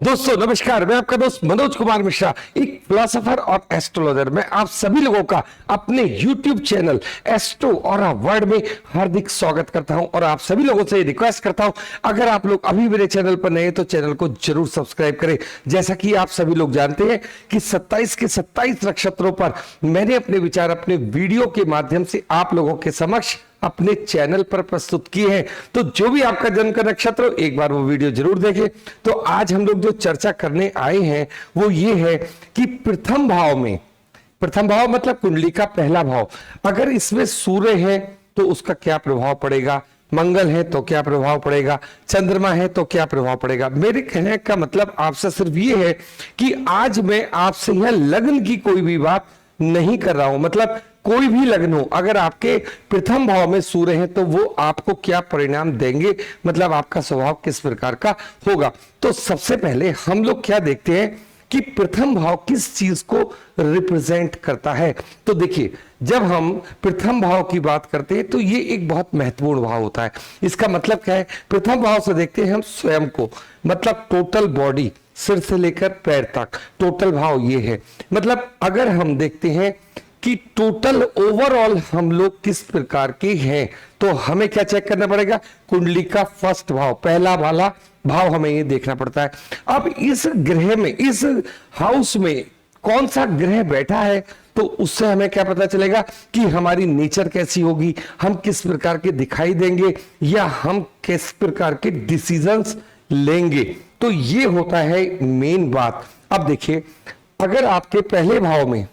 दोस्तों नमस्कार, मैं आपका दोस्त मनोज कुमार मिश्रा, एक फिलोसोफर और एस्ट्रोलॉजर। मैं आप सभी लोगों का अपने YouTube चैनल एस्ट्रो और वर्ड में हार्दिक स्वागत करता हूं और आप सभी लोगों से रिक्वेस्ट करता हूं, अगर आप लोग अभी मेरे चैनल पर नए तो चैनल को जरूर सब्सक्राइब करें। जैसा कि आप सभी लोग जानते हैं कि 27 के 27 नक्षत्रों पर मैंने अपने विचार अपने वीडियो के माध्यम से आप लोगों के समक्ष अपने चैनल पर प्रस्तुत किए हैं। तो जो भी आपका जन्म का नक्षत्र हो, एक बार वो वीडियो जरूर देखें। तो आज हम लोग जो चर्चा करने आए हैं वो ये है कि प्रथम भाव में, प्रथम भाव मतलब कुंडली का पहला भाव, अगर इसमें सूर्य है तो उसका क्या प्रभाव पड़ेगा, मंगल है तो क्या प्रभाव पड़ेगा, चंद्रमा है तो क्या प्रभाव पड़ेगा। मेरे कहने का मतलब आपसे सिर्फ ये है कि आज मैं आपसे यह लग्न की कोई भी बात नहीं कर रहा हूं। मतलब कोई भी लग्न हो, अगर आपके प्रथम भाव में सूर्य है तो वो आपको क्या परिणाम देंगे, मतलब आपका स्वभाव किस प्रकार का होगा। तो सबसे पहले हम लोग क्या देखते हैं कि प्रथम भाव किस चीज को रिप्रेजेंट करता है। तो देखिए, जब हम प्रथम भाव की बात करते हैं तो ये एक बहुत महत्वपूर्ण भाव होता है। इसका मतलब क्या है, प्रथम भाव से देखते हैं हम स्वयं को, मतलब टोटल बॉडी, सिर से लेकर पैर तक टोटल भाव ये है। मतलब अगर हम देखते हैं कि टोटल ओवरऑल हम लोग किस प्रकार के हैं, तो हमें क्या चेक करना पड़ेगा, कुंडली का फर्स्ट भाव, पहला वाला भाव हमें ये देखना पड़ता है। अब इस ग्रह में, इस हाउस में कौन सा ग्रह बैठा है, तो उससे हमें क्या पता चलेगा कि हमारी नेचर कैसी होगी, हम किस प्रकार के दिखाई देंगे या हम किस प्रकार के डिसीजंस लेंगे। तो ये होता है मेन बात। अब देखिए, अगर आपके पहले भाव में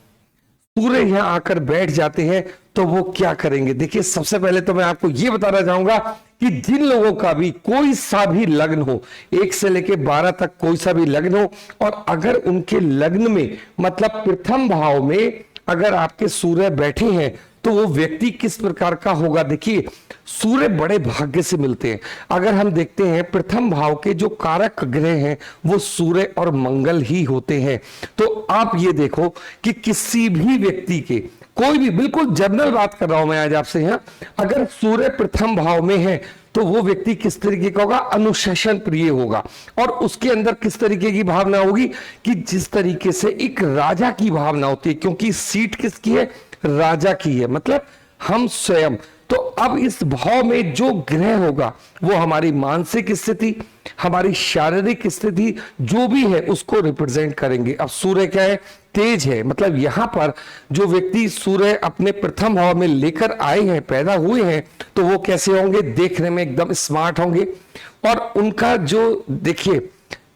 सूर्य यहां आकर बैठ जाते हैं तो वो क्या करेंगे। देखिए, सबसे पहले तो मैं आपको यह बताना चाहूंगा कि जिन लोगों का भी कोई सा भी लग्न हो, 1 से लेकर 12 तक कोई सा भी लग्न हो, और अगर उनके लग्न में मतलब प्रथम भाव में अगर आपके सूर्य बैठे हैं तो वो व्यक्ति किस प्रकार का होगा। देखिए, सूर्य बड़े भाग्य से मिलते हैं। अगर हम देखते हैं प्रथम भाव के जो कारक ग्रह हैं वो सूर्य और मंगल ही होते हैं। तो आप ये देखो कि किसी भी व्यक्ति के, कोई भी, बिल्कुल जनरल बात कर रहा हूं मैं आज आपसे यहां, अगर सूर्य प्रथम भाव में है तो वो व्यक्ति किस तरीके का होगा, अनुशासन प्रिय होगा। और उसके अंदर किस तरीके की भावना होगी कि जिस तरीके से एक राजा की भावना होती है, क्योंकि सीट किसकी है, राजा की है, मतलब हम स्वयं। तो अब इस भाव में जो ग्रह होगा वो हमारी मानसिक स्थिति, हमारी शारीरिक स्थिति जो भी है उसको रिप्रेजेंट करेंगे। अब सूर्य क्या है, तेज है, मतलब यहां पर जो व्यक्ति सूर्य अपने प्रथम भाव में लेकर आए हैं, पैदा हुए हैं, तो वो कैसे होंगे, देखने में एकदम स्मार्ट होंगे। और उनका जो, देखिए,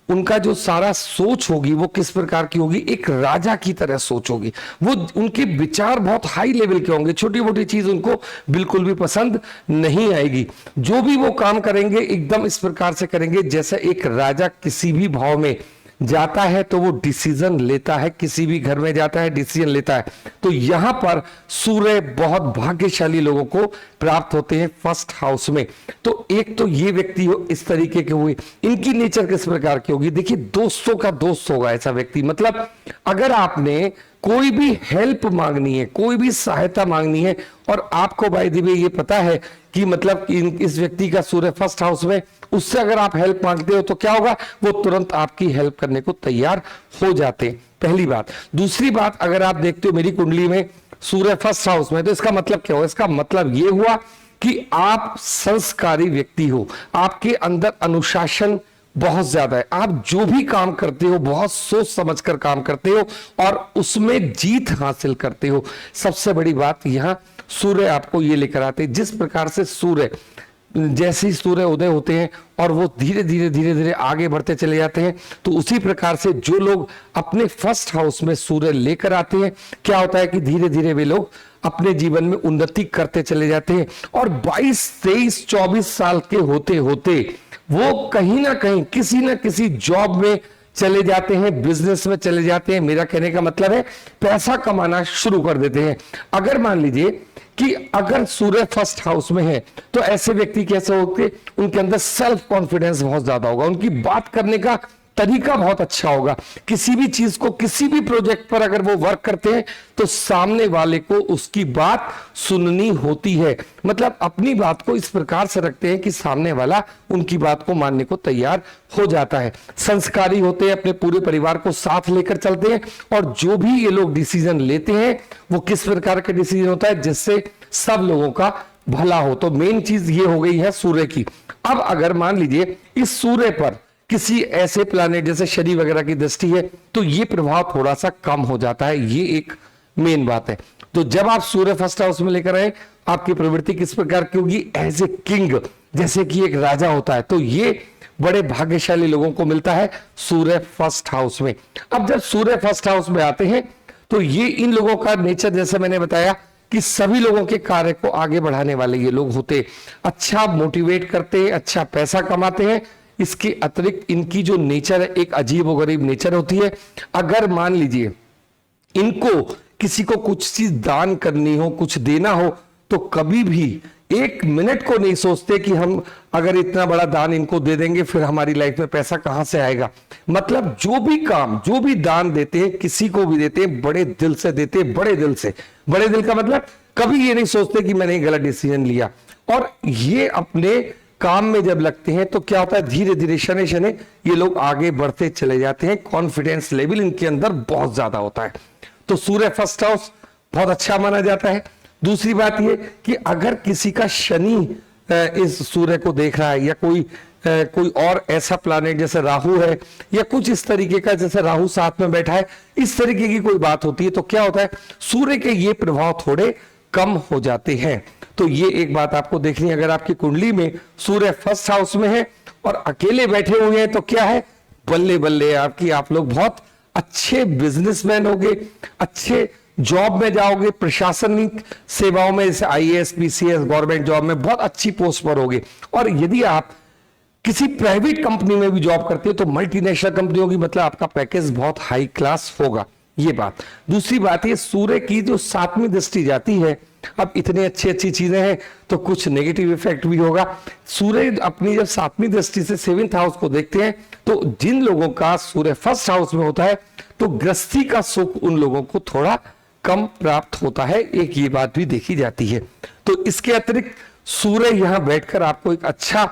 उनका जो सारा सोच होगी वो किस प्रकार की होगी, एक राजा की तरह सोच होगी। वो, उनके विचार बहुत हाई लेवल के होंगे, छोटी मोटी चीज उनको बिल्कुल भी पसंद नहीं आएगी। जो भी वो काम करेंगे एकदम इस प्रकार से करेंगे जैसे एक राजा किसी भी भाव में जाता है तो वो डिसीजन लेता है, किसी भी घर में जाता है डिसीजन लेता है। तो यहां पर सूर्य बहुत भाग्यशाली लोगों को प्राप्त होते हैं फर्स्ट हाउस में। तो एक तो ये व्यक्ति हो इस तरीके के हुए, इनकी नेचर किस प्रकार की होगी। देखिए, दोस्तों का दोस्त होगा ऐसा व्यक्ति। मतलब अगर आपने कोई भी हेल्प मांगनी है, कोई भी सहायता मांगनी है, और आपको बाय द वे ये पता है कि मतलब इस व्यक्ति का सूर्य फर्स्ट हाउस में, उससे अगर आप हेल्प मांगते हो तो क्या होगा, वो तुरंत आपकी हेल्प करने को तैयार हो जाते हैं। पहली बात। दूसरी बात, अगर आप देखते हो मेरी कुंडली में सूर्य फर्स्ट हाउस में, तो इसका मतलब क्या हुआ, इसका मतलब ये हुआ कि आप संस्कारी व्यक्ति हो, आपके अंदर अनुशासन बहुत ज्यादा है, आप जो भी काम करते हो बहुत सोच समझकर काम करते हो और उसमें जीत हासिल करते हो। सबसे बड़ी बात, यहां सूर्य आपको ये लेकर आते हैं, जिस प्रकार से सूर्य, जैसे ही सूर्य उदय होते हैं और वो धीरे धीरे आगे बढ़ते चले जाते हैं, तो उसी प्रकार से जो लोग अपने फर्स्ट हाउस में सूर्य लेकर आते हैं, क्या होता है कि धीरे धीरे वे लोग अपने जीवन में उन्नति करते चले जाते हैं। और 22, 23, 24 साल के होते होते वो कहीं ना कहीं किसी ना किसी जॉब में चले जाते हैं, बिजनेस में चले जाते हैं। मेरा कहने का मतलब है पैसा कमाना शुरू कर देते हैं। अगर मान लीजिए कि अगर सूर्य फर्स्ट हाउस में है तो ऐसे व्यक्ति कैसे होते, उनके अंदर सेल्फ कॉन्फिडेंस बहुत ज्यादा होगा, उनकी बात करने का तरीका बहुत अच्छा होगा। किसी भी चीज को, किसी भी प्रोजेक्ट पर अगर वो वर्क करते हैं तो सामने वाले को उसकी बात सुननी होती है। मतलब अपनी बात को इस प्रकार से रखते हैं कि सामने वाला उनकी बात को मानने को तैयार हो जाता है। संस्कारी होते हैं, अपने पूरे परिवार को साथ लेकर चलते हैं, और जो भी ये लोग डिसीजन लेते हैं वो किस प्रकार का डिसीजन होता है जिससे सब लोगों का भला हो। तो मेन चीज ये हो गई है सूर्य की। अब अगर मान लीजिए इस सूर्य पर किसी ऐसे प्लैनेट जैसे शनि वगैरह की दृष्टि है तो ये प्रभाव थोड़ा सा कम हो जाता है। ये एक मेन बात है। तो जब आप सूर्य फर्स्ट हाउस में लेकर आए, आपकी प्रवृत्ति किस प्रकार की होगी? एज ए किंग, जैसे कि एक राजा होता है। तो ये बड़े भाग्यशाली लोगों को मिलता है सूर्य फर्स्ट हाउस में। अब जब सूर्य फर्स्ट हाउस में आते हैं तो ये इन लोगों का नेचर, जैसे मैंने बताया कि सभी लोगों के कार्य को आगे बढ़ाने वाले ये लोग होते, अच्छा मोटिवेट करते हैं, अच्छा पैसा कमाते हैं। इसके अतिरिक्त इनकी जो नेचर है एक अजीब व गरीब नेचर होती है। अगर मान लीजिए इनको किसी को कुछ चीज दान करनी हो, कुछ देना हो, तो कभी भी एक मिनट को नहीं सोचते कि हम अगर इतना बड़ा दान इनको दे देंगे फिर हमारी लाइफ में पैसा कहां से आएगा। मतलब जो भी काम, जो भी दान देते हैं, किसी को भी देते हैं, बड़े दिल से देते हैं, बड़े दिल से। बड़े दिल का मतलब कभी ये नहीं सोचते कि मैंने गलत डिसीजन लिया। और ये अपने काम में जब लगते हैं तो क्या होता है, धीरे धीरे शने शने ये लोग आगे बढ़ते चले जाते हैं। कॉन्फिडेंस लेवल इनके अंदर बहुत ज्यादा होता है। तो सूर्य फर्स्ट हाउस बहुत अच्छा माना जाता है। दूसरी बात ये कि अगर किसी का शनि इस सूर्य को देख रहा है, या कोई और ऐसा प्लैनेट जैसे राहु है, या कुछ इस तरीके का, जैसे राहु साथ में बैठा है, इस तरीके की कोई बात होती है, तो क्या होता है, सूर्य के ये प्रभाव थोड़े कम हो जाते हैं। तो ये एक बात आपको देखनी है। अगर आपकी कुंडली में सूर्य फर्स्ट हाउस में है और अकेले बैठे हुए हैं तो क्या है, बल्ले बल्ले आपकी, आप लोग बहुत अच्छे बिजनेसमैन होगे, अच्छे जॉब में जाओगे, प्रशासनिक सेवाओं में जैसे आईएएस, पीसीएस, गवर्नमेंट जॉब में बहुत अच्छी पोस्ट पर होगे। और यदि आप किसी प्राइवेट कंपनी में भी जॉब करते हैं तो मल्टीनेशनल कंपनी होगी, मतलब आपका पैकेज बहुत हाई क्लास होगा। ये बात। दूसरी बात ये, सूर्य की जो 7वीं दृष्टि जाती है, अब इतनी अच्छी चीजें हैं तो कुछ नेगेटिव इफेक्ट भी होगा। सूर्य अपनी जब 7वीं दृष्टि से 7th हाउस को देखते हैं तो जिन लोगों का सूर्य फर्स्ट हाउस में होता है तो गृहस्थी का सुख उन लोगों को थोड़ा कम प्राप्त होता है। एक ये बात भी देखी जाती है। तो इसके अतिरिक्त सूर्य यहां बैठकर आपको एक अच्छा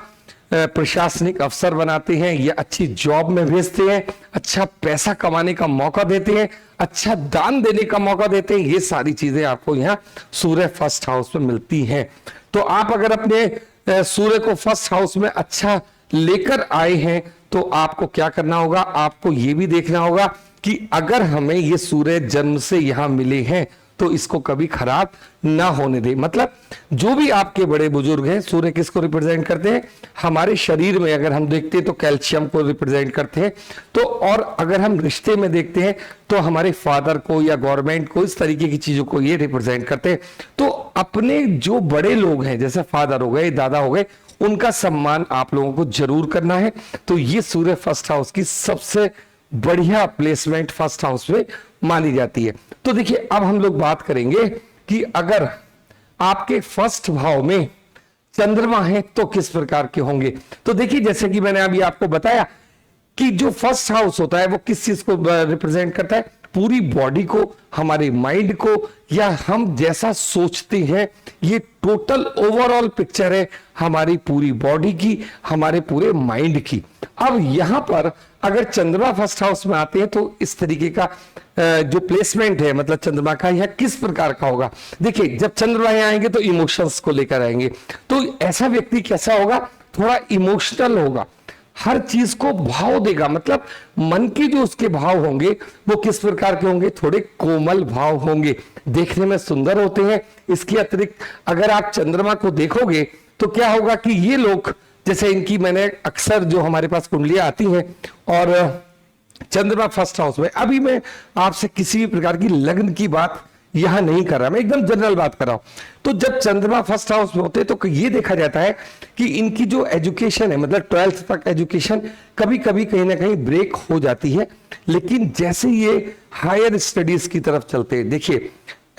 प्रशासनिक अफसर बनाते हैं, या अच्छी जॉब में भेजते हैं, अच्छा पैसा कमाने का मौका देते हैं, अच्छा दान देने का मौका देते हैं। ये सारी चीजें आपको यहाँ सूर्य फर्स्ट हाउस में मिलती हैं। तो आप अगर अपने सूर्य को फर्स्ट हाउस में अच्छा लेकर आए हैं तो आपको क्या करना होगा, आपको ये भी देखना होगा कि अगर हमें ये सूर्य जन्म से यहां मिले हैं तो इसको कभी खराब ना होने दे। मतलब जो भी आपके बड़े बुजुर्ग हैं, सूर्य किसको रिप्रेजेंट करते हैं, हमारे शरीर में अगर हम देखते हैं तो कैल्शियम को रिप्रेजेंट करते हैं। तो और अगर हम रिश्ते में देखते हैं तो हमारे फादर को या गवर्नमेंट को, इस तरीके की चीजों को ये रिप्रेजेंट करते हैं। तो अपने जो बड़े लोग हैं, जैसे फादर हो गए, दादा हो गए, उनका सम्मान आप लोगों को जरूर करना है। तो ये सूर्य फर्स्ट हाउस की सबसे बढ़िया प्लेसमेंट फर्स्ट हाउस में मानी जाती है। तो देखिए अब हम लोग बात करेंगे कि अगर आपके फर्स्ट भाव में चंद्रमा है तो किस प्रकार के होंगे। तो देखिए जैसे कि मैंने अभी आपको बताया कि जो फर्स्ट हाउस होता है वो किस चीज को रिप्रेजेंट करता है, पूरी बॉडी को, हमारे माइंड को, या हम जैसा सोचते हैं, ये टोटल ओवरऑल पिक्चर है हमारी पूरी बॉडी की, हमारे पूरे माइंड की। अब यहां पर अगर चंद्रमा फर्स्ट हाउस में आते हैं तो इस तरीके का जो प्लेसमेंट है, मतलब चंद्रमा का यह किस प्रकार का होगा। देखिए जब चंद्रमा यहां आएंगे तो इमोशंस को लेकर आएंगे। तो ऐसा व्यक्ति कैसा होगा, थोड़ा इमोशनल होगा, हर चीज को भाव देगा। मतलब मन के जो उसके भाव होंगे वो किस प्रकार के होंगे, थोड़े कोमल भाव होंगे, देखने में सुंदर होते हैं। इसके अतिरिक्त अगर आप चंद्रमा को देखोगे तो क्या होगा कि ये लोग, जैसे इनकी मैंने अक्सर जो हमारे पास कुंडलियां आती हैं और चंद्रमा फर्स्ट हाउस में, अभी मैं आपसे किसी भी प्रकार की लग्न की बात यहां नहीं कर रहा, मैं एकदम जनरल बात कर रहा हूं। तो जब चंद्रमा फर्स्ट हाउस में होते हैं तो ये देखा जाता है कि इनकी जो एजुकेशन है, मतलब 12th तक एजुकेशन कभी कभी कहीं ना कहीं ब्रेक हो जाती है। लेकिन जैसे ये हायर स्टडीज की तरफ चलते हैं, देखिए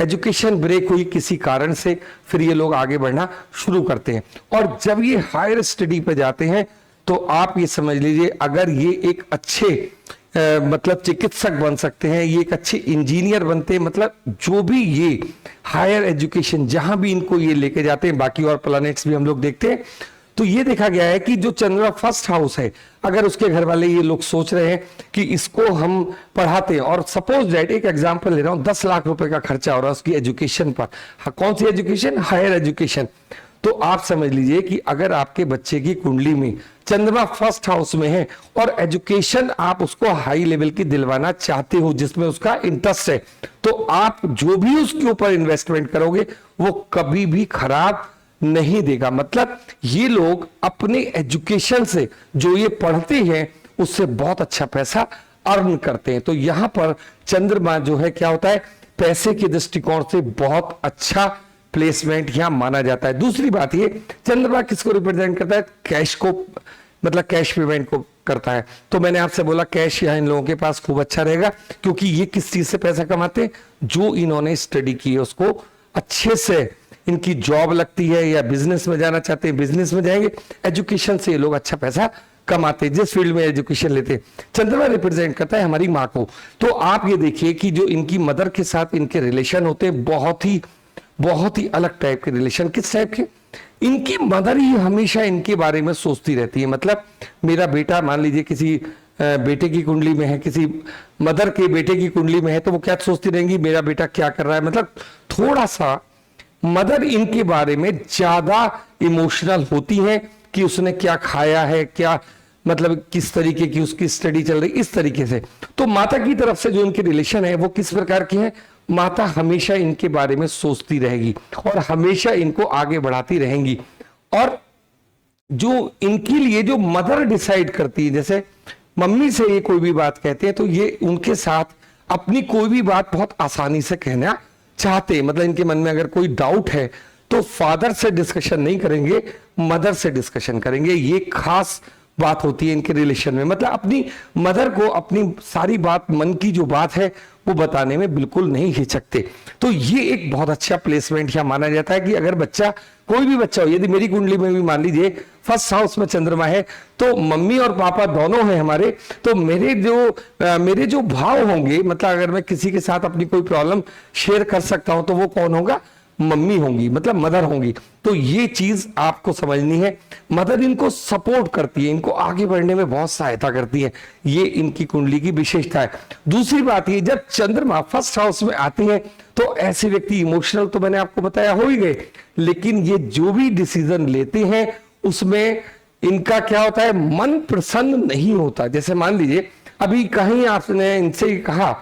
एजुकेशन ब्रेक हुई किसी कारण से, फिर ये लोग आगे बढ़ना शुरू करते हैं। और जब ये हायर स्टडी पे जाते हैं तो आप ये समझ लीजिए, अगर ये एक अच्छे मतलब चिकित्सक बन सकते हैं, ये एक अच्छे इंजीनियर बनते हैं, मतलब जो भी ये हायर एजुकेशन जहां भी इनको ये लेके जाते हैं, बाकी और प्लैनेट्स भी हम लोग देखते हैं, तो ये देखा गया है कि जो चंद्रमा फर्स्ट हाउस है, अगर उसके घर वाले ये लोग सोच रहे हैं कि इसको हम पढ़ाते हैं, और सपोज दैट एक एग्जांपल ले रहा हूं, 10 लाख रुपए का खर्चा हो रहा है उसकी एजुकेशन पर। हाँ, कौन सी एजुकेशन? Higher education. तो आप समझ लीजिए कि अगर आपके बच्चे की कुंडली में चंद्रमा फर्स्ट हाउस में है और एजुकेशन आप उसको हाई लेवल की दिलवाना चाहते हो, जिसमें उसका इंटरेस्ट है, तो आप जो भी उसके ऊपर इन्वेस्टमेंट करोगे वो कभी भी खराब नहीं देगा। मतलब ये लोग अपने एजुकेशन से, जो ये पढ़ते हैं, उससे बहुत अच्छा पैसा अर्न करते हैं। तो यहां पर चंद्रमा जो है क्या होता है, पैसे के दृष्टिकोण से बहुत अच्छा प्लेसमेंट यहां माना जाता है। दूसरी बात ये, चंद्रमा किसको रिप्रेजेंट करता है? कैश को, मतलब कैश पेमेंट को करता है। तो मैंने आपसे बोला कैश यहां इन लोगों के पास खूब अच्छा रहेगा, क्योंकि ये किस चीज से पैसा कमाते हैं? जो इन्होंने स्टडी की है उसको अच्छे से, इनकी जॉब लगती है या बिजनेस में जाना चाहते हैं, बिजनेस में जाएंगे। एजुकेशन से ये लोग अच्छा पैसा कमाते हैं, जिस फील्ड में एजुकेशन लेते हैं। चंद्रमा रिप्रेजेंट करता है हमारी माँ को। तो आप ये देखिए कि जो इनकी मदर के साथ इनके रिलेशन होते हैं, बहुत ही अलग टाइप के रिलेशन। किस टाइप के? इनकी मदर ही हमेशा इनके बारे में सोचती रहती है। मतलब मेरा बेटा, मान लीजिए किसी बेटे की कुंडली में है, किसी मदर के बेटे की कुंडली में है, तो वो क्या सोचती रहेंगी, मेरा बेटा क्या कर रहा है। मतलब थोड़ा सा मदर इनके बारे में ज्यादा इमोशनल होती है कि उसने क्या खाया है, क्या मतलब किस तरीके की उसकी स्टडी चल रही, इस तरीके से। तो माता की तरफ से जो इनके रिलेशन है वो किस प्रकार की है? माता हमेशा इनके बारे में सोचती रहेगी और हमेशा इनको आगे बढ़ाती रहेंगी। और जो इनके लिए जो मदर डिसाइड करती है, जैसे मम्मी से ये कोई भी बात कहते हैं, तो ये उनके साथ अपनी कोई भी बात बहुत आसानी से कहना चाहते हैं। मतलब इनके मन में अगर कोई डाउट है तो फादर से डिस्कशन नहीं करेंगे, मदर से डिस्कशन करेंगे। ये खास बात होती है इनके रिलेशन में। मतलब अपनी मदर को अपनी सारी बात, मन की जो बात है वो बताने में बिल्कुल नहीं हिचकते। तो ये एक बहुत अच्छा प्लेसमेंट यहाँ माना जाता है कि अगर बच्चा, कोई भी बच्चा हो, यदि मेरी कुंडली में भी मान लीजिए फर्स्ट हाउस में चंद्रमा है, तो मम्मी और पापा दोनों हैं हमारे, तो मेरे जो भाव होंगे, मतलब अगर मैं किसी के साथ अपनी कोई प्रॉब्लम शेयर कर सकता हूं तो वो कौन होगा? मम्मी होंगी, मतलब मदर होंगी। तो ये चीज आपको समझनी है। मदर इनको सपोर्ट करती है, इनको आगे बढ़ने में बहुत सहायता करती है। ये इनकी कुंडली की विशेषता है। दूसरी बात ये, जब चंद्रमा फर्स्ट हाउस में आती है तो ऐसे व्यक्ति इमोशनल, तो मैंने आपको बताया हो ही गए, लेकिन ये जो भी डिसीजन लेते हैं उसमें इनका क्या होता है, मन प्रसन्न नहीं होता। जैसे मान लीजिए अभी कहीं आपने इनसे कहा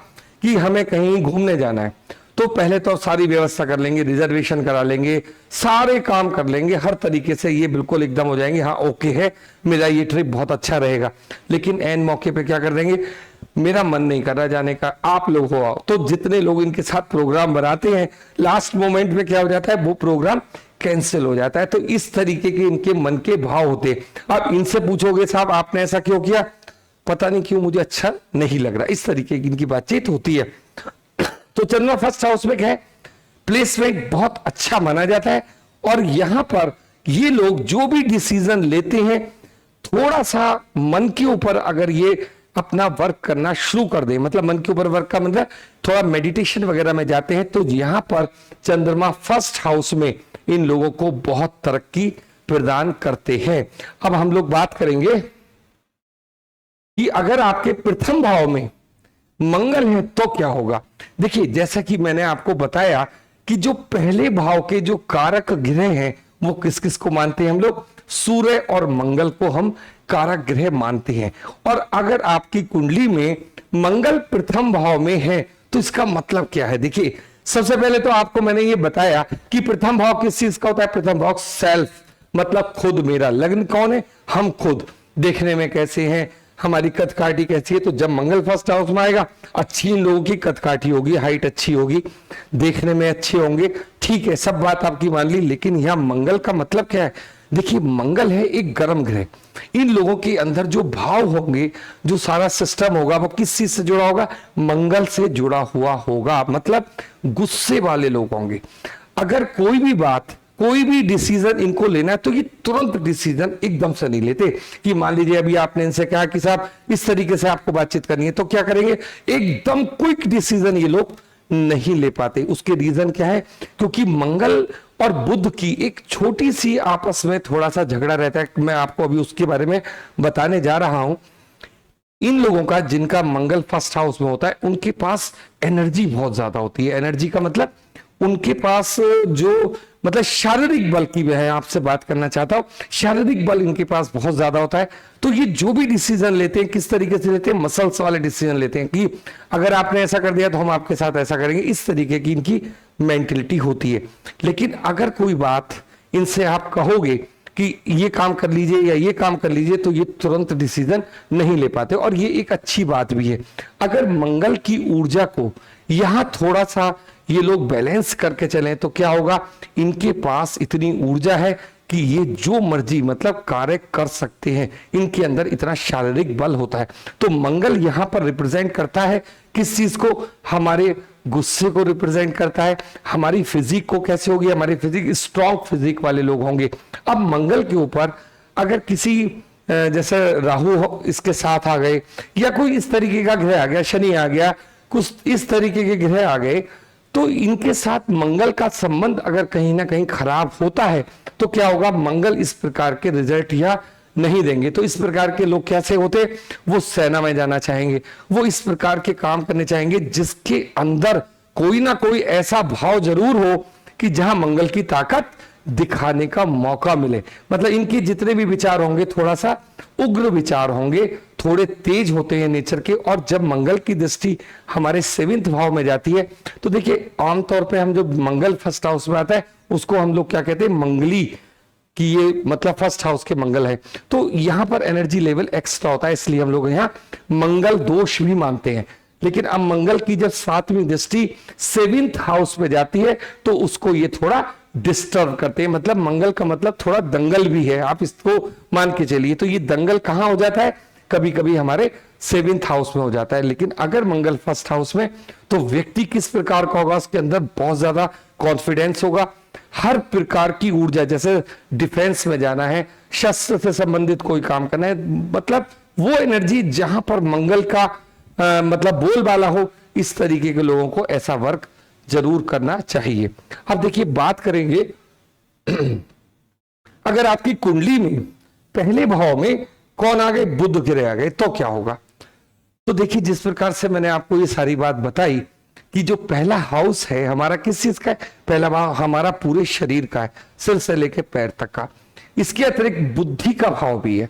कि हमें कहीं घूमने जाना है, तो पहले तो सारी व्यवस्था कर लेंगे, रिजर्वेशन करा लेंगे, सारे काम कर लेंगे, हर तरीके से ये बिल्कुल एकदम हो जाएंगे, हाँ ओके है, मेरा ये ट्रिप बहुत अच्छा रहेगा। लेकिन एन मौके पे क्या कर देंगे, मेरा मन नहीं कर रहा जाने का, आप लोग हो आओ। तो जितने लोग इनके साथ प्रोग्राम बनाते हैं, लास्ट मोमेंट में क्या हो जाता है, वो प्रोग्राम कैंसिल हो जाता है। तो इस तरीके के इनके मन के भाव होते हैं। अब इनसे पूछोगे साहब आपने ऐसा क्यों किया, पता नहीं क्यों, मुझे अच्छा नहीं लग रहा, इस तरीके की इनकी बातचीत होती है। तो चंद्रमा फर्स्ट हाउस में क्या है, प्लेसमेंट बहुत अच्छा माना जाता है। और यहां पर ये लोग जो भी डिसीजन लेते हैं, थोड़ा सा मन के ऊपर अगर ये अपना वर्क करना शुरू कर दे, मतलब मन के ऊपर वर्क का मतलब थोड़ा मेडिटेशन वगैरह में जाते हैं, तो यहां पर चंद्रमा फर्स्ट हाउस में इन लोगों को बहुत तरक्की प्रदान करते हैं। अब हम लोग बात करेंगे कि अगर आपके प्रथम भाव में मंगल है तो क्या होगा। देखिए, जैसा कि मैंने आपको बताया कि जो पहले भाव के जो कारक ग्रह हैं वो किस किस को मानते हैं हम लोग, सूर्य और मंगल को हम कारक ग्रह मानते हैं। और अगर आपकी कुंडली में मंगल प्रथम भाव में है तो इसका मतलब क्या है। देखिए, सबसे पहले तो आपको मैंने ये बताया कि प्रथम भाव किस चीज का होता है, प्रथम भाव सेल्फ, मतलब खुद, मेरा लग्न कौन है, हम खुद, देखने में कैसे हैं, हमारी कद काठी कैसी है। तो जब मंगल फर्स्ट हाउस में आएगा, अच्छी इन लोगों की कद काठी होगी, हाइट अच्छी होगी, देखने में अच्छे होंगे, ठीक है, सब बात आपकी मान ली। लेकिन यहां मंगल का मतलब क्या है, देखिए मंगल है एक गर्म ग्रह। इन लोगों के अंदर जो भाव होंगे, जो सारा सिस्टम होगा, वो किस चीज से जुड़ा होगा, मंगल से जुड़ा हुआ होगा। मतलब गुस्से वाले लोग होंगे। अगर कोई भी बात कोई भी डिसीजन इनको लेना है तो ये तुरंत डिसीजन एकदम से नहीं लेते कि मान लीजिए अभी आपने इनसे कहा कि साहब इस तरीके से आपको बातचीत करनी है, तो क्या करेंगे, एकदम क्विक डिसीजन ये लोग नहीं ले पाते। उसके रीजन क्या है, क्योंकि मंगल और बुध की एक छोटी सी आपस में थोड़ा सा झगड़ा रहता है। मैं आपको अभी उसके बारे में बताने जा रहा हूं। इन लोगों का जिनका मंगल फर्स्ट हाउस में होता है उनके पास एनर्जी बहुत ज्यादा होती है। एनर्जी का मतलब उनके पास जो मतलब शारीरिक बल की मैं आपसे बात करना चाहता हूं, शारीरिक बल इनके पास बहुत ज्यादा होता है। तो ये जो भी डिसीजन लेते हैं किस तरीके से लेते हैं, मसल्स वाले डिसीजन लेते हैं कि अगर आपने ऐसा कर दिया तो हम आपके साथ ऐसा करेंगे, इस तरीके की इनकी मेंटेलिटी होती है। लेकिन अगर कोई बात इनसे आप कहोगे कि ये काम कर लीजिए या ये काम कर लीजिए, तो ये तुरंत डिसीजन नहीं ले पाते। और ये एक अच्छी बात भी है। अगर मंगल की ऊर्जा को यहां थोड़ा सा ये लोग बैलेंस करके चलें तो क्या होगा, इनके पास इतनी ऊर्जा है कि ये जो मर्जी मतलब कार्य कर सकते हैं। इनके अंदर इतना शारीरिक बल होता है। तो मंगल यहां पर रिप्रेजेंट करता है किस चीज को, हमारे गुस्से को रिप्रेजेंट करता है। हमारी फिजिक को कैसे होगी, हमारी फिजिक स्ट्रॉन्ग फिजिक वाले लोग होंगे। अब मंगल के ऊपर अगर किसी जैसे राहु इसके साथ आ गए या कोई इस तरीके का ग्रह आ गया, शनि आ गया, कुछ इस तरीके के ग्रह आ गए, तो इनके साथ मंगल का संबंध अगर कहीं ना कहीं खराब होता है तो क्या होगा, मंगल इस प्रकार के रिजल्ट या नहीं देंगे। तो इस प्रकार के लोग कैसे होते, वो सेना में जाना चाहेंगे, वो इस प्रकार के काम करने चाहेंगे जिसके अंदर कोई ना कोई ऐसा भाव जरूर हो कि जहां मंगल की ताकत दिखाने का मौका मिले। मतलब इनके जितने भी विचार होंगे थोड़ा सा उग्र विचार होंगे, थोड़े तेज होते हैं नेचर के। और जब मंगल की दृष्टि हमारे 7वें भाव में जाती है तो देखिए आमतौर पे हम जो मंगल फर्स्ट हाउस में आता है उसको हम लोग क्या कहते हैं, मंगली, कि ये मतलब फर्स्ट हाउस के मंगल है। तो यहां पर एनर्जी लेवल एक्स्ट्रा होता है, इसलिए हम लोग यहाँ मंगल दोष भी मानते हैं। लेकिन अब मंगल की जब 7वीं दृष्टि 7th हाउस में जाती है तो उसको ये थोड़ा डिस्टर्ब करते हैं। मतलब मंगल का मतलब थोड़ा दंगल भी है, आप इसको मान के चलिए। तो ये दंगल कहां हो जाता है, कभी कभी हमारे 7th हाउस में हो जाता है। लेकिन अगर मंगल फर्स्ट हाउस में, तो व्यक्ति किस प्रकार का होगा, उसके अंदर बहुत ज्यादा कॉन्फिडेंस होगा, हर प्रकार की ऊर्जा, जैसे डिफेंस में जाना है, शस्त्र से संबंधित कोई काम करना है, मतलब वो एनर्जी जहां पर मंगल का मतलब बोलबाला हो, इस तरीके के लोगों को ऐसा वर्क जरूर करना चाहिए। अब देखिए बात करेंगे अगर आपकी कुंडली में पहले भाव में कौन आ गए, बुध ग्रह आ गए, तो क्या होगा। तो देखिए जिस प्रकार से मैंने आपको ये सारी बात बताई कि जो पहला हाउस है हमारा किस चीज का है, पहला भाव हमारा पूरे शरीर का है, सिर से लेकर पैर तक का। इसके अतिरिक्त बुद्धि का भाव भी है।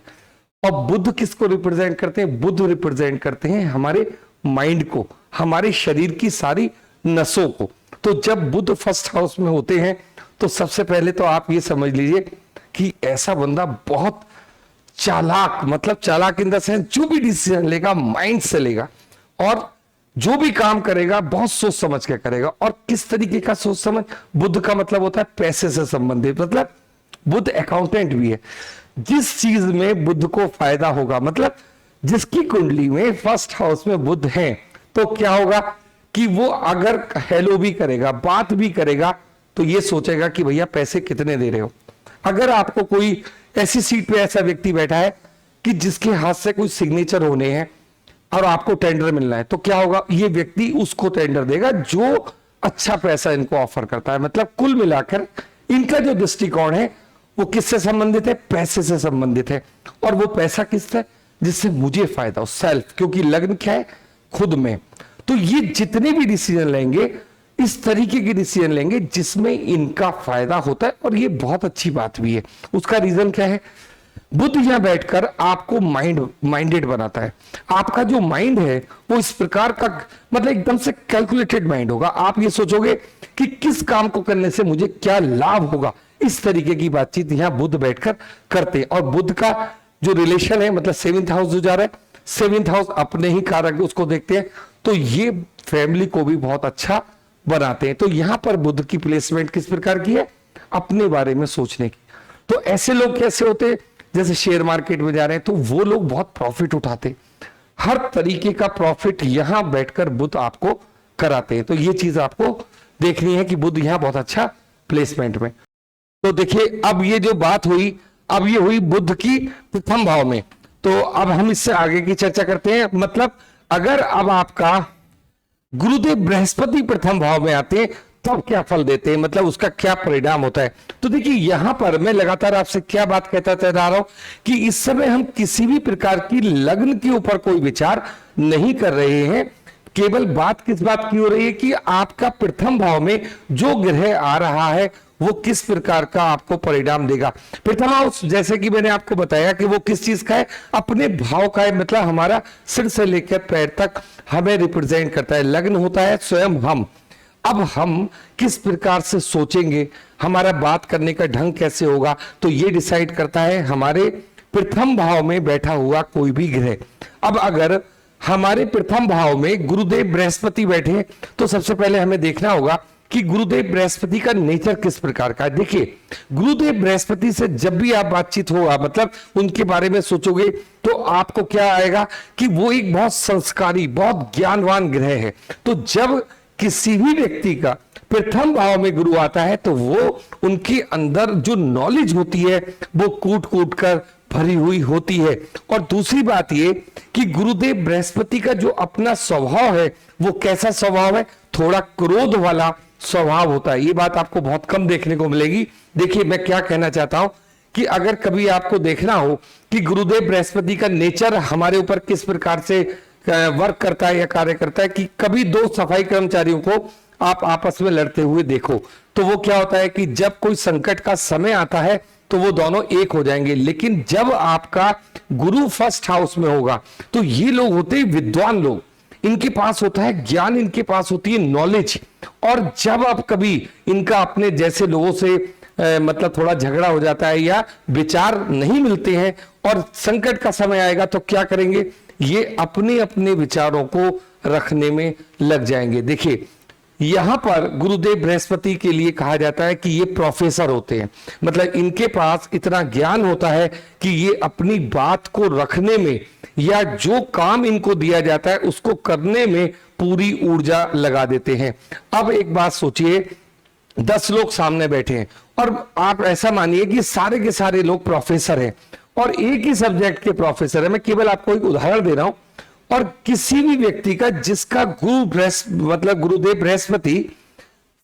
और बुध किसको रिप्रेजेंट करते हैं, बुध रिप्रेजेंट करते हैं हमारे माइंड को, हमारे शरीर की सारी नसों को। तो जब बुध फर्स्ट हाउस में होते हैं तो सबसे पहले तो आप ये समझ लीजिए कि ऐसा बंदा बहुत चालाक, मतलब चालाक इन द सेंस जो भी डिसीजन लेगा माइंड से लेगा, और जो भी काम करेगा बहुत सोच समझ के करेगा। और किस तरीके का सोच समझ, बुध का मतलब होता है पैसे से संबंधित, मतलब बुध अकाउंटेंट भी है। जिस चीज में बुध को फायदा होगा, मतलब जिसकी कुंडली में फर्स्ट हाउस में बुध है, तो क्या होगा कि वो अगर हेलो भी करेगा, बात भी करेगा, तो ये सोचेगा कि भैया पैसे कितने दे रहे हो। अगर आपको कोई ऐसी सीट पे ऐसा व्यक्ति बैठा है कि जिसके हाथ से कोई सिग्नेचर होने हैं और आपको टेंडर मिलना है, तो क्या होगा, ये व्यक्ति उसको टेंडर देगा जो अच्छा पैसा इनको ऑफर करता है। मतलब कुल मिलाकर इनका जो दृष्टिकोण है वो किससे संबंधित है, पैसे से संबंधित है। और वो पैसा किससे, जिससे मुझे फायदा हो, सेल्फ, क्योंकि लग्न क्या है, खुद में। तो ये जितने भी डिसीजन लेंगे इस तरीके के डिसीजन लेंगे जिसमें इनका फायदा होता है। और ये बहुत अच्छी बात भी है। उसका रीजन क्या है, बुध यहां बैठकर आपको माइंडेड बनाता है। आपका जो माइंड है वो इस प्रकार का, मतलब एकदम से कैलकुलेटेड माइंड होगा। आप ये सोचोगे कि किस काम को करने से मुझे क्या लाभ होगा, इस तरीके की बातचीत यहां बुध बैठकर करते हैं। और बुध का जो रिलेशन है, मतलब 7th हाउस जो जा रहा है, 7th हाउस अपने ही कारक उसको देखते हैं, तो ये फैमिली को भी बहुत अच्छा बनाते हैं। तो यहां पर बुध की प्लेसमेंट किस प्रकार की है, अपने बारे में सोचने की। तो ऐसे लोग कैसे होते, जैसे शेयर मार्केट में जा रहे हैं तो वो लोग बहुत प्रॉफिट उठाते, हर तरीके का प्रॉफिट यहां बैठकर बुध आपको कराते हैं। तो ये चीज आपको देखनी है कि बुध यहां बहुत अच्छा प्लेसमेंट में। तो देखिए अब ये जो बात हुई, अब ये हुई बुध की प्रथम भाव में। तो अब हम इससे आगे की चर्चा करते हैं। मतलब अगर अब आपका गुरुदेव बृहस्पति प्रथम भाव में आते हैं तब क्या फल देते हैं, मतलब उसका क्या परिणाम होता है। तो देखिए यहां पर मैं लगातार आपसे क्या बात कहता रहा हूं कि इस समय हम किसी भी प्रकार की लग्न के ऊपर कोई विचार नहीं कर रहे हैं। केवल बात किस बात की हो रही है कि आपका प्रथम भाव में जो ग्रह आ रहा है वो किस प्रकार का आपको परिणाम देगा। प्रथम हाउस जैसे कि मैंने आपको बताया कि वो किस चीज का है, अपने भाव का है, मतलब हमारा सिर से लेकर पैर तक हमें रिप्रेजेंट करता है। लग्न होता है स्वयं हम। अब हम किस प्रकार से सोचेंगे, हमारा बात करने का ढंग कैसे होगा, तो ये डिसाइड करता है हमारे प्रथम भाव में बैठा हुआ कोई भी ग्रह। अब अगर हमारे प्रथम भाव में गुरुदेव बृहस्पति बैठे तो सबसे पहले हमें देखना होगा कि गुरुदेव बृहस्पति का नेचर किस प्रकार का है। देखिए गुरुदेव बृहस्पति से जब भी आप बातचीत होगा, मतलब उनके बारे में सोचोगे, तो आपको क्या आएगा कि वो एक बहुत संस्कारी, बहुत ज्ञानवान ग्रह है। तो जब किसी भी व्यक्ति का प्रथम भाव में गुरु आता है तो वो उनके अंदर जो नॉलेज होती है वो कूट कूट कर भरी हुई होती है। और दूसरी बात ये कि गुरुदेव बृहस्पति का जो अपना स्वभाव है वो कैसा स्वभाव है, थोड़ा क्रोध वाला स्वभाव होता है। ये बात आपको बहुत कम देखने को मिलेगी। देखिए मैं क्या कहना चाहता हूं कि अगर कभी आपको देखना हो कि गुरुदेव बृहस्पति का नेचर हमारे ऊपर किस प्रकार से वर्क करता है या कार्य करता है, कि कभी दो सफाई कर्मचारियों को आप आपस में लड़ते हुए देखो तो वो क्या होता है कि जब कोई संकट का समय आता है तो वो दोनों एक हो जाएंगे। लेकिन जब आपका गुरु फर्स्ट हाउस में होगा तो ये लोग होते हैं विद्वान लोग, इनके पास होता है ज्ञान, इनके पास होती है नॉलेज। और जब आप कभी इनका अपने जैसे लोगों से मतलब थोड़ा झगड़ा हो जाता है या विचार नहीं मिलते हैं और संकट का समय आएगा तो क्या करेंगे, ये अपने अपने विचारों को रखने में लग जाएंगे। देखिए यहां पर गुरुदेव बृहस्पति के लिए कहा जाता है कि ये प्रोफेसर होते हैं, मतलब इनके पास इतना ज्ञान होता है कि ये अपनी बात को रखने में या जो काम इनको दिया जाता है उसको करने में पूरी ऊर्जा लगा देते हैं। अब एक बात सोचिए, 10 लोग सामने बैठे हैं और आप ऐसा मानिए कि सारे के सारे लोग प्रोफेसर हैं और एक ही सब्जेक्ट के प्रोफेसर है। मैं केवल आपको एक उदाहरण दे रहा हूं। और किसी भी व्यक्ति का जिसका गुरुदेव बृहस्पति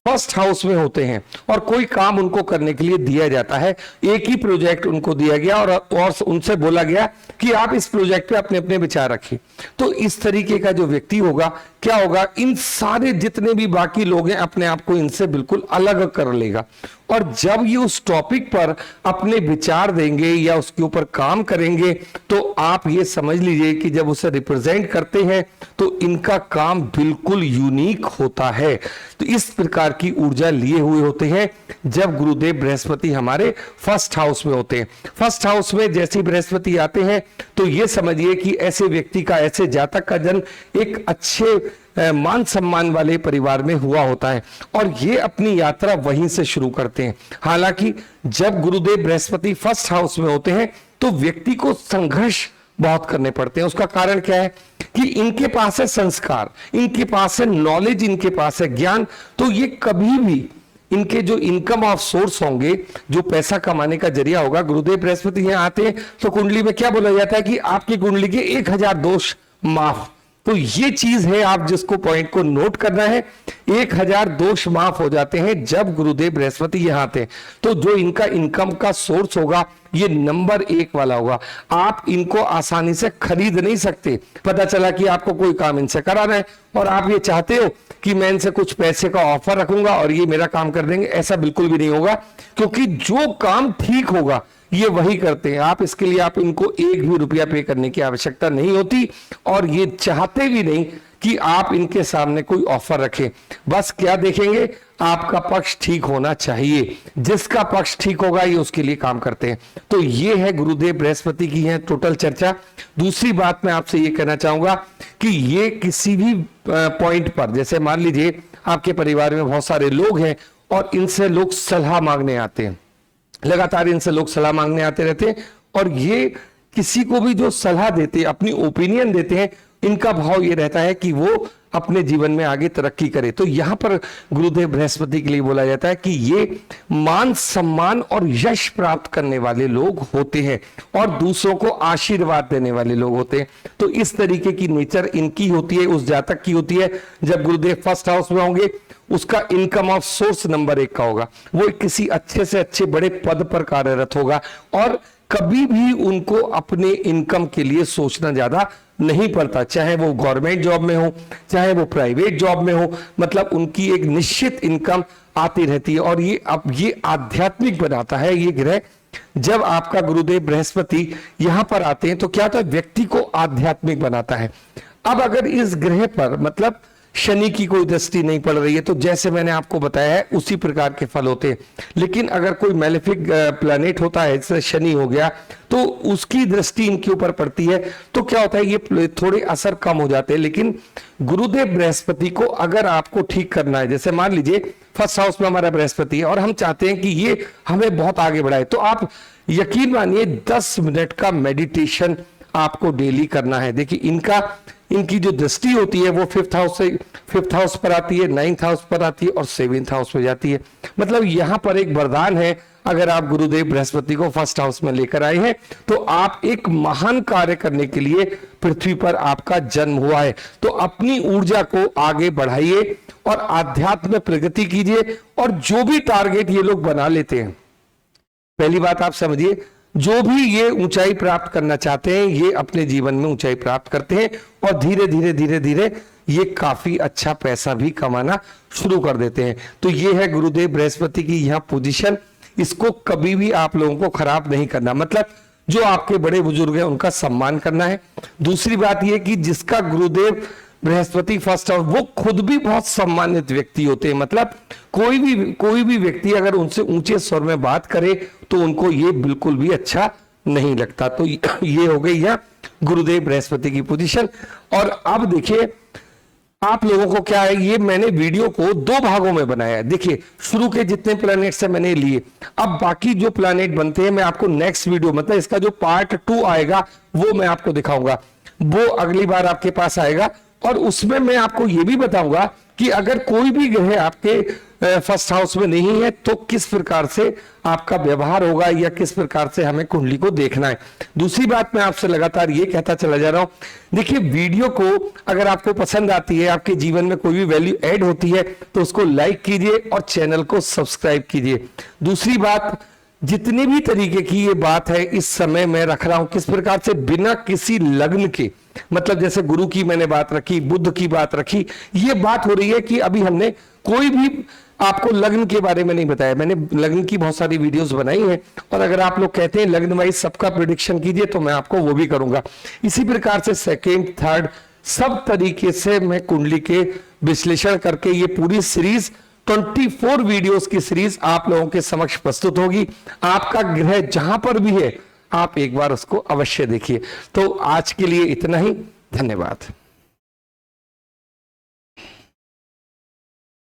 फर्स्ट हाउस में होते हैं और कोई काम उनको करने के लिए दिया जाता है, एक ही प्रोजेक्ट उनको दिया गया और उनसे बोला गया कि आप इस प्रोजेक्ट पे अपने अपने विचार रखिए, तो इस तरीके का जो व्यक्ति होगा क्या होगा, इन सारे जितने भी बाकी लोग हैं अपने आप को इनसे बिल्कुल अलग कर लेगा। और जब ये उस टॉपिक पर अपने विचार देंगे या उसके ऊपर काम करेंगे तो आप ये समझ लीजिए कि जब उसे रिप्रेजेंट करते हैं तो इनका काम बिल्कुल यूनिक होता है। तो इस प्रकार की ऊर्जा लिए हुए होते हैं जब गुरुदेव बृहस्पति हमारे फर्स्ट हाउस में होते हैं। फर्स्ट हाउस में जैसे बृहस्पति आते हैं तो ये समझिए कि ऐसे व्यक्ति का, ऐसे जातक का जन्म एक अच्छे मान सम्मान वाले परिवार में हुआ होता है और ये अपनी यात्रा वहीं से शुरू करते हैं। हालांकि जब गुरुदेव बृहस्पति फर्स्ट हाउस में होते हैं तो व्यक्ति को संघर्ष बहुत करने पड़ते हैं। उसका कारण क्या है कि इनके पास है संस्कार, इनके पास है नॉलेज, इनके पास है ज्ञान, तो ये कभी भी इनके जो इनकम ऑफ सोर्स होंगे, जो पैसा कमाने का जरिया होगा, गुरुदेव बृहस्पति यहाँ आते हैं तो कुंडली में क्या बोला जाता है कि आपकी कुंडली के 1000 दोष माफ। तो ये चीज है, आप जिसको पॉइंट को नोट करना है, 1000 दोष माफ हो जाते हैं जब गुरुदेव बृहस्पति यहाँ आते हैं। तो जो इनका इनकम का सोर्स होगा ये नंबर 1 वाला होगा। आप इनको आसानी से खरीद नहीं सकते। पता चला कि आपको कोई काम इनसे कराना है और आप ये चाहते हो कि मैं इनसे कुछ पैसे का ऑफर रखूंगा और ये मेरा काम कर देंगे, ऐसा बिल्कुल भी नहीं होगा, क्योंकि जो काम ठीक होगा ये वही करते हैं। आप इसके लिए आप इनको 1 भी रुपया पे करने की आवश्यकता नहीं होती और ये चाहते भी नहीं कि आप इनके सामने कोई ऑफर रखें। बस क्या देखेंगे, आपका पक्ष ठीक होना चाहिए, जिसका पक्ष ठीक होगा ये उसके लिए काम करते हैं। तो ये है गुरुदेव बृहस्पति की है टोटल चर्चा। दूसरी बात मैं आपसे ये कहना चाहूंगा कि ये किसी भी पॉइंट पर, जैसे मान लीजिए आपके परिवार में बहुत सारे लोग हैं और इनसे लोग सलाह मांगने आते हैं, लगातार इनसे लोग सलाह मांगने आते रहते हैं और ये किसी को भी जो सलाह देते हैं, अपनी ओपिनियन देते हैं, इनका भाव ये रहता है कि वो अपने जीवन में आगे तरक्की करे। तो यहां पर गुरुदेव बृहस्पति के लिए बोला जाता है कि ये मान सम्मान और यश प्राप्त करने वाले लोग होते हैं और दूसरों को आशीर्वाद देने वाले लोग होते हैं। तो इस तरीके की नेचर इनकी होती है, उस जातक की होती है। जब गुरुदेव फर्स्ट हाउस में होंगे, उसका इनकम ऑफ सोर्स नंबर 1 का होगा, वो किसी अच्छे से अच्छे बड़े पद पर कार्यरत होगा और कभी भी उनको अपने इनकम के लिए सोचना ज्यादा नहीं पड़ता, चाहे वो गवर्नमेंट जॉब में हो, चाहे वो प्राइवेट जॉब में हो, मतलब उनकी एक निश्चित इनकम आती रहती है। और ये आध्यात्मिक बनाता है ये ग्रह। जब आपका गुरुदेव बृहस्पति यहां पर आते हैं तो क्या होता है, व्यक्ति को आध्यात्मिक बनाता है। अब अगर इस ग्रह पर मतलब शनि की कोई दृष्टि नहीं पड़ रही है तो जैसे मैंने आपको बताया है उसी प्रकार के फल होते हैं। लेकिन अगर कोई मैलेफिक प्लैनेट होता है, जैसे शनि हो गया, तो उसकी दृष्टि इनके ऊपर पड़ती है तो क्या होता है, ये थोड़े असर कम हो जाते हैं। लेकिन गुरुदेव बृहस्पति को अगर आपको ठीक करना है, जैसे मान लीजिए फर्स्ट हाउस में हमारा बृहस्पति है और हम चाहते हैं कि ये हमें बहुत आगे बढ़ाए, तो आप यकीन मानिए 10 मिनट का मेडिटेशन आपको डेली करना है। देखिए इनकी जो दृष्टि होती है वो फिफ्थ हाउस पर आती है, 9th हाउस पर आती है और 7th हाउस पर जाती है। मतलब यहां पर एक वरदान है, अगर आप गुरुदेव बृहस्पति को फर्स्ट हाउस में लेकर आए हैं तो आप एक महान कार्य करने के लिए पृथ्वी पर आपका जन्म हुआ है। तो अपनी ऊर्जा को आगे बढ़ाइए और आध्यात्म में प्रगति कीजिए। और जो भी टारगेट ये लोग बना लेते हैं, पहली बात आप समझिए, जो भी ये ऊंचाई प्राप्त करना चाहते हैं ये अपने जीवन में ऊंचाई प्राप्त करते हैं और धीरे धीरे धीरे धीरे ये काफी अच्छा पैसा भी कमाना शुरू कर देते हैं। तो ये है गुरुदेव बृहस्पति की यहाँ पोजीशन। इसको कभी भी आप लोगों को खराब नहीं करना, मतलब जो आपके बड़े बुजुर्ग हैं उनका सम्मान करना है। दूसरी बात यह कि जिसका गुरुदेव बृहस्पति फर्स्ट हाउस, वो खुद भी बहुत सम्मानित व्यक्ति होते हैं। मतलब कोई भी व्यक्ति अगर उनसे ऊंचे स्वर में बात करे तो उनको ये बिल्कुल भी अच्छा नहीं लगता। तो ये हो गई यहाँ गुरुदेव बृहस्पति की पोजीशन। और अब देखिए आप लोगों को क्या है, ये मैंने वीडियो को 2 भागों में बनाया है। देखिए शुरू के जितने प्लैनेट्स है मैंने लिए, अब बाकी जो प्लैनेट बनते हैं मैं आपको नेक्स्ट वीडियो, मतलब इसका जो पार्ट 2 आएगा वो मैं आपको दिखाऊंगा, वो अगली बार आपके पास आएगा। और उसमें मैं आपको ये भी बताऊंगा कि अगर कोई भी ग्रह आपके फर्स्ट हाउस में नहीं है तो किस प्रकार से आपका व्यवहार होगा या किस प्रकार से हमें कुंडली को देखना है। दूसरी बात मैं आपसे लगातार ये कहता चला जा रहा हूं, देखिए वीडियो को अगर आपको पसंद आती है, आपके जीवन में कोई भी वैल्यू ऐड होती है तो उसको लाइक कीजिए और चैनल को सब्सक्राइब कीजिए। दूसरी बात, जितनी भी तरीके की ये बात है इस समय मैं रख रहा हूं किस प्रकार से, बिना किसी लग्न के, मतलब जैसे गुरु की मैंने बात रखी, बुध की बात रखी, ये बात हो रही है कि अभी हमने कोई भी आपको लग्न के बारे में नहीं बताया। मैंने लग्न की बहुत सारी वीडियोस बनाई हैं और अगर आप लोग कहते हैं लग्न वाइज सबका प्रेडिक्शन कीजिए तो मैं आपको वो भी करूंगा। इसी प्रकार से सेकेंड, थर्ड, सब तरीके से मैं कुंडली के विश्लेषण करके ये पूरी सीरीज 24 वीडियोस की सीरीज आप लोगों के समक्ष प्रस्तुत होगी। आपका ग्रह जहां पर भी है आप एक बार उसको अवश्य देखिए। तो आज के लिए इतना ही, धन्यवाद।